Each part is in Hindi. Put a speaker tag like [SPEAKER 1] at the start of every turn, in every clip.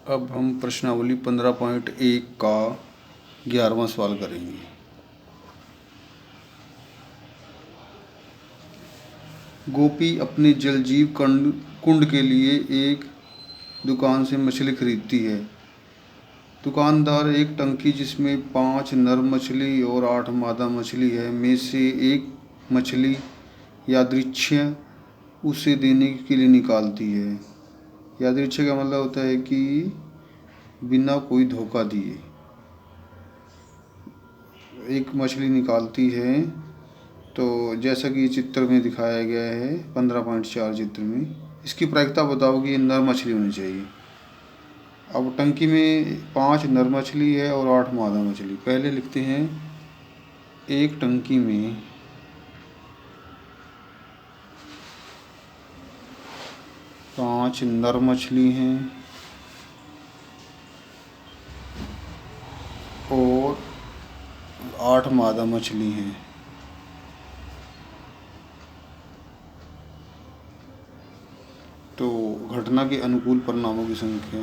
[SPEAKER 1] अब हम प्रश्नावली 15.1 का 11वां सवाल करेंगे। गोपी अपने जलजीव कुंड के लिए एक दुकान से मछली खरीदती है। दुकानदार एक टंकी जिसमें 5 नर मछली और 8 मादा मछली है में से एक मछली यादृच्छिक उसे देने के लिए निकालती है। यादृच्छिक का मतलब होता है कि बिना कोई धोखा दिए एक मछली निकालती है। तो जैसा कि चित्र में दिखाया गया है 15.4 चित्र में, इसकी प्रायिकता बताओ कि ये नर मछली होनी चाहिए। अब टंकी में 5 नर मछली है और 8 मादा मछली। पहले लिखते हैं एक टंकी में 5 नर मछली हैं और 8 मादा मछली हैं। तो घटना के अनुकूल परिणामों की संख्या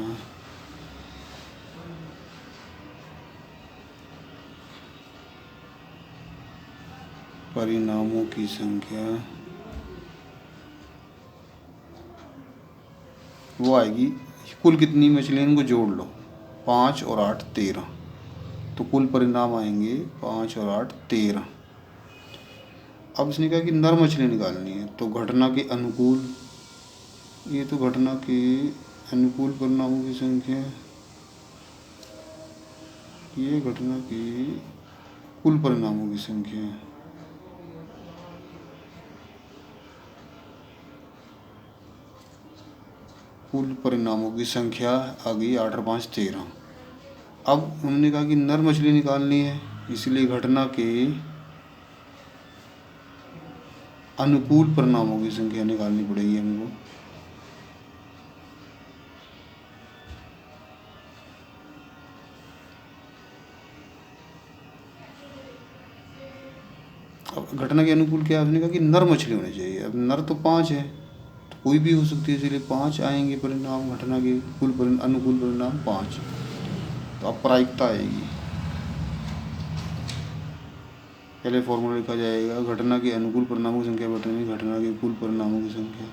[SPEAKER 1] वो आएगी। कुल कितनी मछलियाँ इनको जोड़ लो, 5 और 8 13। तो कुल परिणाम आएंगे 5 और 8 13। अब इसने कहा कि नर मछली निकालनी है, तो घटना के अनुकूल, ये तो घटना के अनुकूल परिणामों की संख्या, ये घटना के कुल परिणामों की संख्या है। कुल परिणामों की संख्या आ गई 8 और 5 13। अब हमने कहा कि नर मछली निकालनी है, इसलिए घटना के अनुकूल परिणामों की संख्या निकालनी पड़ेगी हमको। अब घटना के अनुकूल क्या, आपने कहा कि नर मछली होनी चाहिए। अब नर तो 5 है, तो कोई भी हो सकती है, इसलिए 5 आएंगे परिणाम। घटना के अनुकूल परिणाम 5। तो अब प्रायिकता आएगी। पहले फॉर्मूला लिखा जाएगा, घटना के अनुकूल परिणामों की संख्या बटेगी घटना के कुल परिणामों की संख्या।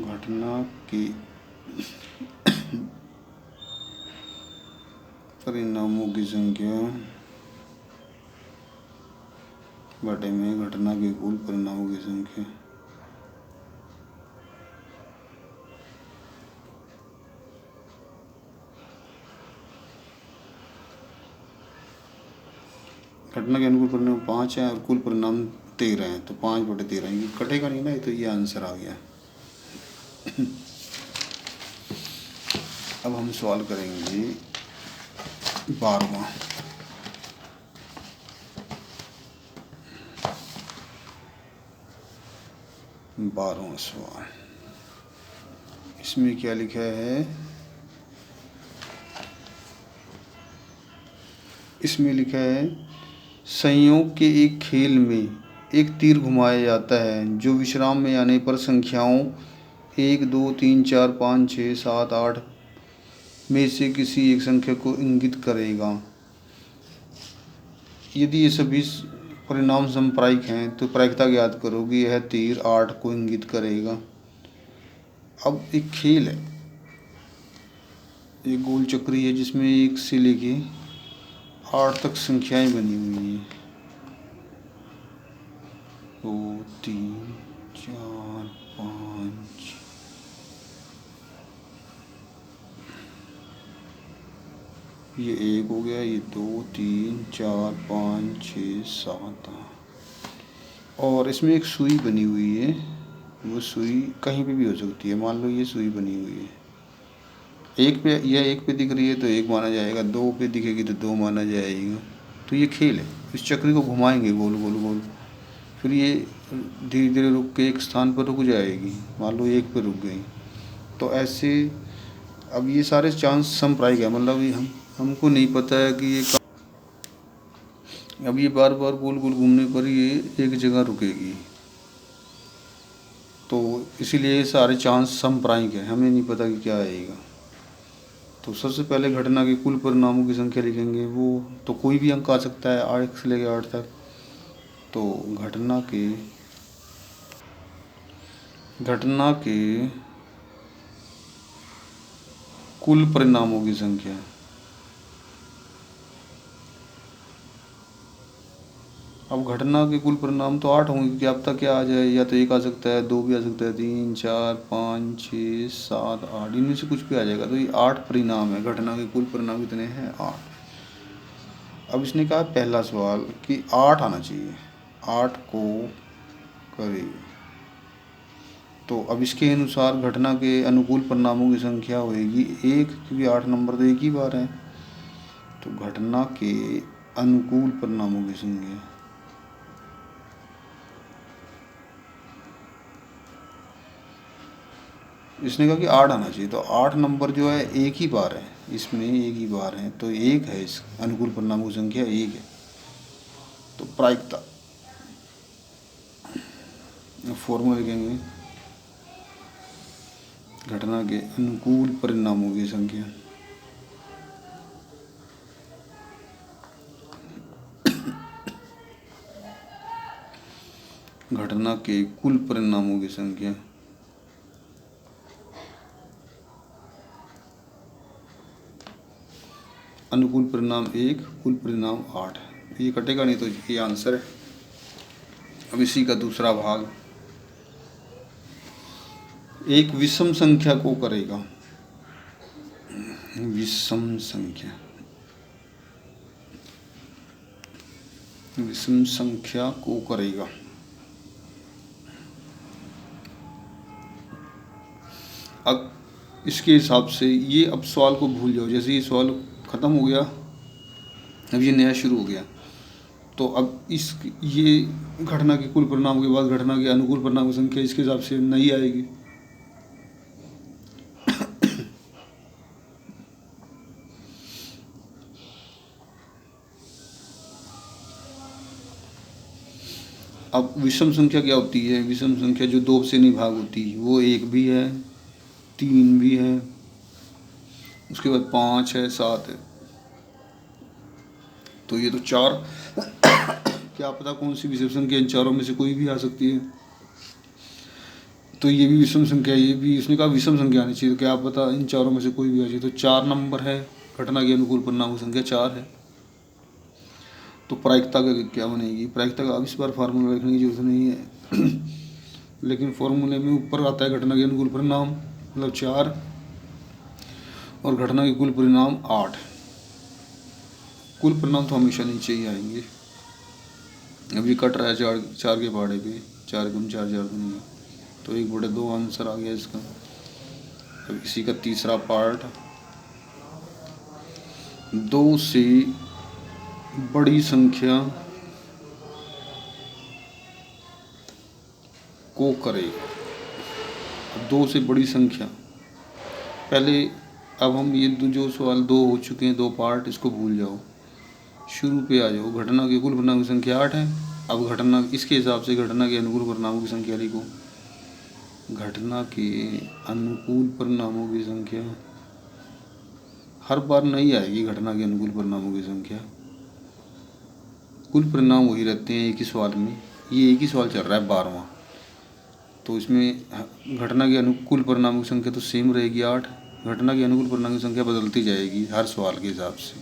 [SPEAKER 1] घटना के परिणामों की संख्या बटे में घटना के कुल परिणामों की संख्या। घटना के अनुकूल परिणाम 5 है और कुल परिणाम 13 है, तो 5/13 ये कटेगा नहीं ना, तो ये आंसर आ गया। अब हम सवाल करेंगे 12वां। सवाल, इसमें क्या लिखा है, इसमें लिखा है संयोग के एक खेल में एक तीर घुमाया जाता है जो विश्राम में आने पर संख्याओं 1 2 3 4 5 6 7 8 में से किसी एक संख्या को इंगित करेगा। यदि ये सभी परिणाम समप्रायिक हैं तो प्रायिकता ज्ञात करो कि यह तीर 8 को इंगित करेगा। अब एक खेल है, एक गोल चक्री है जिसमें 1 से लेके 8 तक संख्याएं बनी हुई हैं। 2 3 4 5, ये 1 हो गया, ये 2 3 4 5 6 7 8। और इसमें एक सुई बनी हुई है, वो सुई कहीं पे भी हो सकती है। मान लो ये सुई बनी हुई है, एक पे, यह 1 पे दिख रही है तो 1 माना जाएगा, 2 पे दिखेगी तो 2 माना जाएगा। तो ये खेल है, इस चक्री को घुमाएंगे गोल गोल गोल, फिर ये धीरे धीरे रुक के एक स्थान पर रुक जाएगी। मान लो 1 पे रुक गई, तो ऐसे। अब ये सारे चांस समप्रायिक है, मतलब ये हमको नहीं पता है कि ये, अब ये बार बार गोल गोल घूमने पर ये एक जगह रुकेगी। तो इसीलिए सारे चांस समप्रायिक है, हमें नहीं पता कि क्या आएगा। तो सबसे पहले घटना के कुल परिणामों की संख्या लिखेंगे। वो तो कोई भी अंक आ सकता है 8 से लेकर 8 तक। तो घटना के कुल परिणामों की संख्या, अब घटना के कुल परिणाम तो 8 होंगे, क्या पता क्या आ जाए, या तो 1 आ सकता है, 2 भी आ सकता है, 3 4 5 6 7 8, इनमें से कुछ भी आ जाएगा। तो ये 8 परिणाम है, घटना के कुल परिणाम कितने हैं 8। अब इसने कहा पहला सवाल कि 8 आना चाहिए, 8 को करेगा। तो अब इसके अनुसार घटना के अनुकूल परिणामों की संख्या होगी 1, क्योंकि 8 नंबर तो एक ही बार है। तो घटना के अनुकूल परिणामों की संख्या, इसने कहा कि 8 आना चाहिए। तो 8 नंबर जो है एक ही बार है, इसमें एक ही बार है, तो 1 है, इस अनुकूल परिणामों की संख्या 1 है। तो प्रायिकता फॉर्मूला लिखेंगे, घटना के अनुकूल परिणामों की संख्या घटना के कुल परिणामों की संख्या अनुकूल परिणाम 1, कुल परिणाम 8। ये कटेगा नहीं, तो ये आंसर है। अब इसी का दूसरा भाग, एक विषम संख्या को करेगा, विषम संख्या, विषम संख्या को करेगा। अब इसके हिसाब से ये, अब सवाल को भूल जाओ, जैसे ये सवाल ख़त्म हो गया, अब ये नया शुरू हो गया। तो अब ये घटना के कुल परिणाम के बाद घटना के अनुकूल परिणाम की संख्या इसके हिसाब से नई आएगी। अब विषम संख्या क्या होती है? विषम संख्या जो 2 से नहीं भाग होती, वो 1 भी है, 3 भी है, उसके बाद 5 है, 7 है। तो ये तो 4 क्या पता कौन सी विषम संख्या इन चारों में से कोई भी आ सकती है। तो ये भी विषम संख्या, ये भी इसने कहा विषम संख्या आनी चाहिए, तो क्या पता इन चारों में से कोई भी आ जाए। तो 4 नंबर है, घटना के अनुकूल परिणाम की संख्या 4 है। तो प्रायिकता का क्या बनेगी? प्रायिकता का अब इस बार फार्मूला लिखने की जरूरत नहीं है लेकिन फॉर्मूले में ऊपर आता है घटना के अनुकूल परिणाम मतलब 4 और घटना के कुल परिणाम 8। कुल परिणाम तो हमेशा नीचे ही आएंगे। अब ये कट रहा है 4 के पहाड़े पे, 4 कम 4 4 तो नहीं है, तो 1/2 आंसर आ गया इसका। अब इसी का तीसरा पार्ट, 2 से बड़ी संख्या को करेगा। 2 से बड़ी संख्या, पहले अब हम ये जो सवाल 2 हो चुके हैं, 2 पार्ट, इसको भूल जाओ, शुरू पे आ जाओ। घटना के कुल परिणामों की संख्या 8 है। अब घटना, इसके हिसाब से घटना के अनुकूल परिणामों की संख्या लिखो। घटना के अनुकूल परिणामों की संख्या हर बार नहीं आएगी। घटना के अनुकूल परिणामों की संख्या, कुल परिणाम वही रहते हैं एक ही सवाल में। ये एक ही सवाल चल रहा है 12वां, तो इसमें घटना के अनुकूल परिणामों की संख्या तो सेम रहेगी 8। घटना के अनुकूल परिणाम की संख्या बदलती जाएगी हर सवाल के हिसाब से।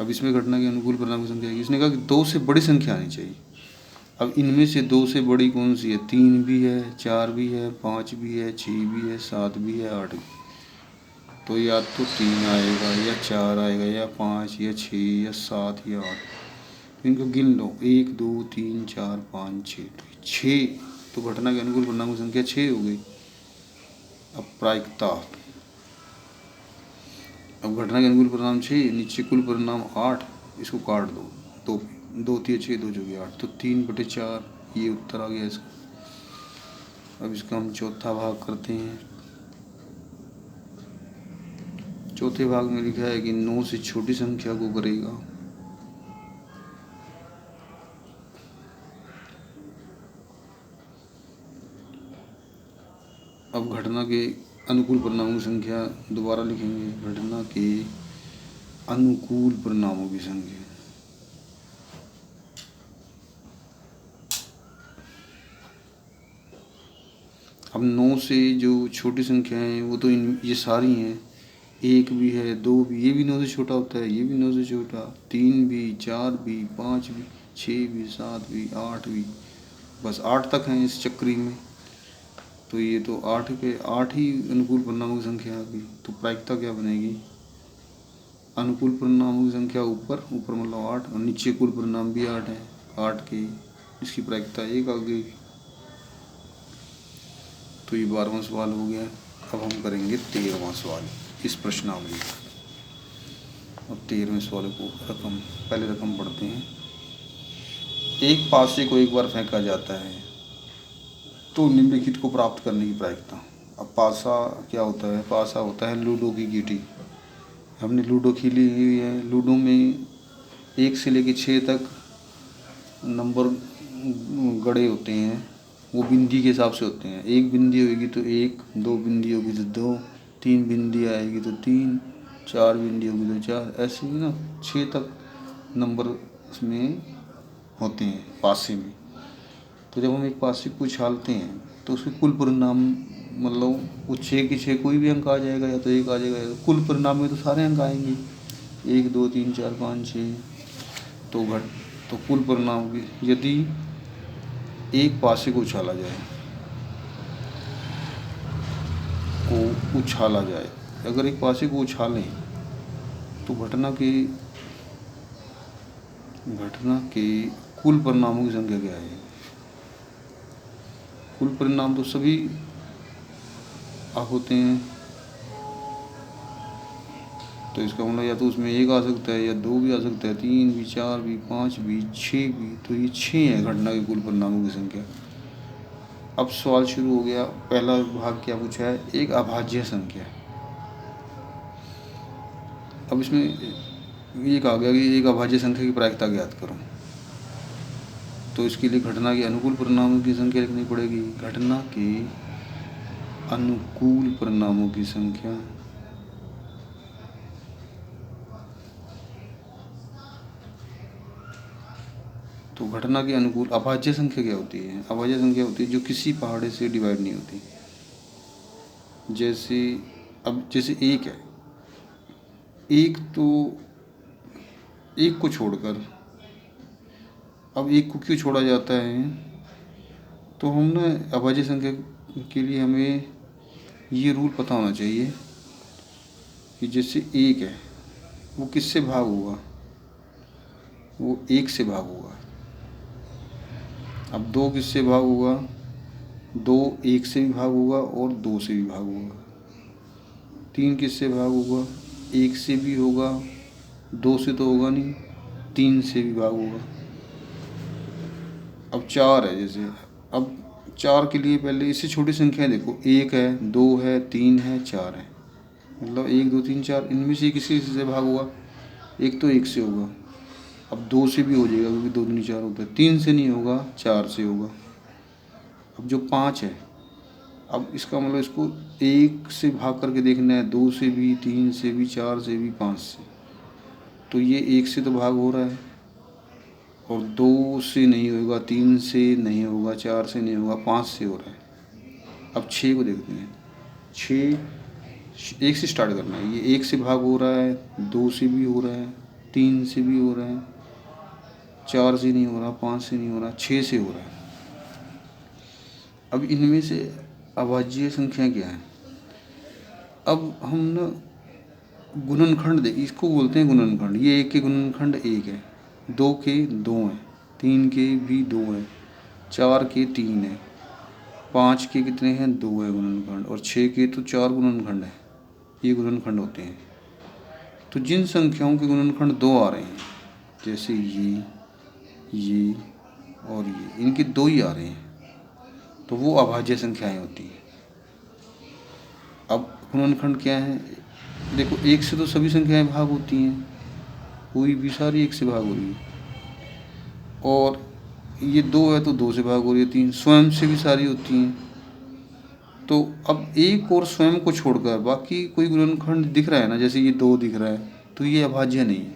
[SPEAKER 1] अब इसमें घटना के अनुकूल परिणाम की संख्या, इसने कहा कि 2 से बड़ी संख्या आनी चाहिए। अब इनमें से 2 से बड़ी कौन सी है? 3 भी है, 4 भी है, 5 भी है, 6 भी है, 7 भी है, 8 भी। तो या तो 3 आएगा या 4 आएगा या 5 या 6 या 7 या 8। इनको गिन लो, 1 2 3 4 5 6, तो 6। तो घटना के अनुकूल परिणाम की संख्या 6 हो गई। अब प्रायिकता, अब घटना के अनुकूल परिणाम 6, नीचे कुल परिणाम 8, इसको काट दो, 2 2 3 6 2 जो 8, तो 3/4 ये उत्तर आ गया इसका। अब इसका हम चौथा भाग करते हैं। चौथे भाग में लिखा है कि 9 से छोटी संख्या को करेगा। अब घटना के अनुकूल परिणामों की संख्या दोबारा लिखेंगे। घटना के अनुकूल परिणामों की संख्या, अब 9 से जो छोटी संख्याएं हैं वो तो ये सारी हैं। 1 भी है, 2 भी, ये भी 9 से छोटा होता है, ये भी 9 से छोटा, 3 भी, 4 भी, 5 भी, 6 भी, 7 भी, 8 भी, बस 8 तक हैं इस चक्री में। तो ये तो 8 ही अनुकूल परिणामों की संख्या आ गई। तो प्रायिकता क्या बनेगी? अनुकूल परिणामों की संख्या ऊपर मतलब 8 और नीचे कुल परिणाम भी 8 है। 8 के इसकी प्रायिकता 1 आ गई। तो ये 12वां सवाल हो गया। अब हम करेंगे 13वां सवाल इस प्रश्नावली का। अब 13वें सवाल को पहले रकम पढ़ते हैं। एक पासे को एक बार फेंका जाता है तो निम्नलिखित को प्राप्त करने की प्रायिकता। अब पासा क्या होता है? पासा होता है लूडो की गीटी। हमने लूडो खेली हुई है। लूडो में 1 से लेकर 6 तक नंबर गड़े होते हैं, वो बिंदी के हिसाब से होते हैं। 1 बिंदी होगी तो 1, 2 बिंदी होगी तो 2, 3 बिंदी आएगी तो 3, 4 बिंदी होगी तो 4, ऐसे ही ना 6 तक नंबर उसमें होते हैं पासे में। तो जब हम एक पासे को उछालते हैं तो उसके कुल परिणाम मतलब वो 6 के 6 कोई भी अंक आ जाएगा, या तो 1 आ जाएगा, या कुल परिणाम में तो सारे अंक आएंगे, 1, 2, 3, 4, 5, 6। तो कुल परिणाम की यदि एक पासे को उछाला जाए अगर एक पासे को उछालें तो घटना के कुल परिणामों की संख्या क्या है? कुल परिणाम तो सभी होते हैं। तो इसका मतलब या तो उसमें 1 आ सकता है, या 2 भी आ सकता है, 3 भी, 4 भी, 5 भी, 6 भी। तो ये 6 है घटना के कुल परिणामों की संख्या। अब सवाल शुरू हो गया। पहला भाग क्या पूछा है? एक अभाज्य संख्या। अब इसमें एक आ गया कि एक अभाज्य संख्या की प्रायिकता ज्ञात करो। तो इसके लिए घटना के अनुकूल परिणामों की संख्या लिखनी पड़ेगी। घटना के अनुकूल परिणामों की संख्या, तो घटना के अनुकूल अभाज्य संख्या क्या होती है? अभाज्य संख्या होती है जो किसी पहाड़े से डिवाइड नहीं होती। जैसे 1 है, तो 1 को छोड़कर, अब 1 को क्यों छोड़ा जाता है? तो हम ना अभाज्य संख्या के लिए हमें ये रूल पता होना चाहिए कि जैसे 1 है वो किससे भाग होगा? वो 1 से भाग होगा। अब 2 किससे भाग होगा? 2 1 से भी भाग होगा और 2 से भी भाग होगा। 3 किससे भाग होगा? 1 से भी होगा, 2 से तो होगा नहीं, 3 से भी भाग होगा। अब 4 है, जैसे अब 4 के लिए पहले इससे छोटी संख्या देखो। 1 है, 2 है, 3 है, 4 है, मतलब 1, 2, 3, 4 इनमें से किसी से भाग होगा? एक तो 1 से होगा। अब 2 से भी हो जाएगा क्योंकि 2 दूनी 4 होता है। 3 से नहीं होगा, 4 से होगा। अब जो 5 है, अब इसका मतलब इसको 1 से भाग करके देखना है, 2 से भी, 3 से भी, 4 से भी, 5 से। तो ये 1 से तो भाग हो रहा है और 2 से नहीं होगा, 3 से नहीं होगा, 4 से नहीं होगा, 5 से हो रहा है। अब 6 को देखते हैं। 6 1 से स्टार्ट करना है। ये 1 से भाग हो रहा है, 2 से भी हो रहा है, 3 से भी हो रहा है, 4 से नहीं हो रहा, 5 से नहीं हो रहा, 6 से हो रहा है। अब इनमें से अभाज्य संख्या क्या है? अब हम ना गुणनखंड देख, इसको बोलते हैं गुणनखंड। ये 1 के गुणनखंड 1 है, 2 के 2 हैं, 3 के भी 2 हैं, 4 के 3 हैं, 5 के कितने हैं? 2 है गुणनखंड, और 6 के तो 4 गुणनखंड है। ये गुणनखंड होते हैं। तो जिन संख्याओं के गुणनखंड 2 आ रहे हैं, जैसे ये और ये, इनके 2 ही आ रहे हैं, तो वो अभाज्य संख्याएं होती हैं। अब गुणनखंड क्या है? देखो 1 से तो सभी संख्याएं भाग होती हैं, कोई भी सारी 1 से भाग हो रही है। और ये 2 है तो 2 से भाग हो रही है, 3 स्वयं से भी सारी होती हैं। तो अब एक और स्वयं को छोड़कर बाकी कोई गुणनखंड दिख रहा है ना, जैसे ये 2 दिख रहा है तो ये अभाज्य नहीं है,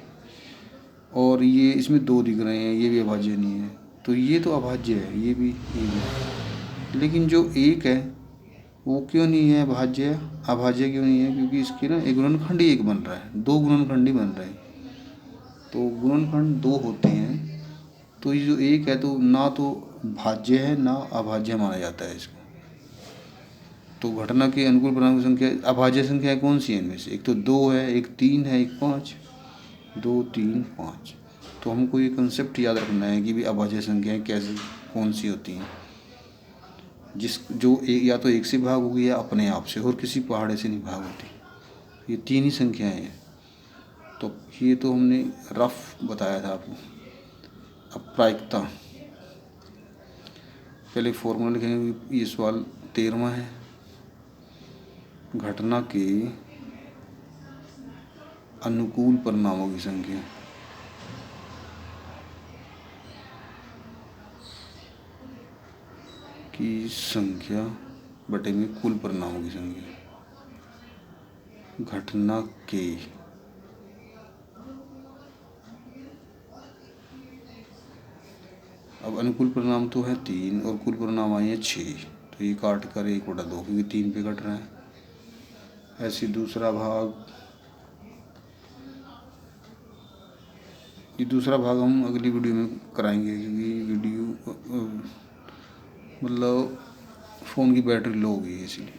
[SPEAKER 1] और ये इसमें 2 दिख रहे हैं, ये भी अभाज्य नहीं है, तो ये तो अभाज्य है, ये भी। लेकिन जो 1 है वो क्यों नहीं है अभाज्य? अभाज्य क्यों नहीं है? क्योंकि इसके ना एक गुणनखंड ही 1 बन रहा है, 2 गुणनखंड ही बन रहे हैं। तो गुणनखंड 2 होते हैं, तो ये जो 1 है तो ना तो भाज्य है ना अभाज्य माना जाता है इसको। तो घटना के अनुकूल परिणाम की संख्या अभाज्य संख्या कौन सी है इनमें से? एक तो 2 है, एक 3 है, एक 5। 2 3 5। तो हमको ये कंसेप्ट याद रखना है कि भी अभाज्य संख्याएं कैसे कौन सी होती हैं, जो या तो 1 से भाग होगी या अपने आप से, और किसी पहाड़े से नहीं भाग होती। ये 3 ही संख्याएं हैं। तो ये तो हमने रफ बताया था आपको। अब प्रायिकता, पहले फॉर्मूला लिखेंगे। ये सवाल 13वां है। घटना के अनुकूल परिणामों की संख्या बटे में कुल परिणामों की संख्या। घटना के अब अनुकूल परिणाम तो है 3 और कुल परिणाम आए हैं 6, तो ये काट कर 1/2 क्योंकि 3 पे कट रहा है। ऐसे दूसरा भाग, ये दूसरा भाग हम अगली वीडियो में कराएंगे, क्योंकि वीडियो मतलब फ़ोन की बैटरी लो हो गई है इसलिए।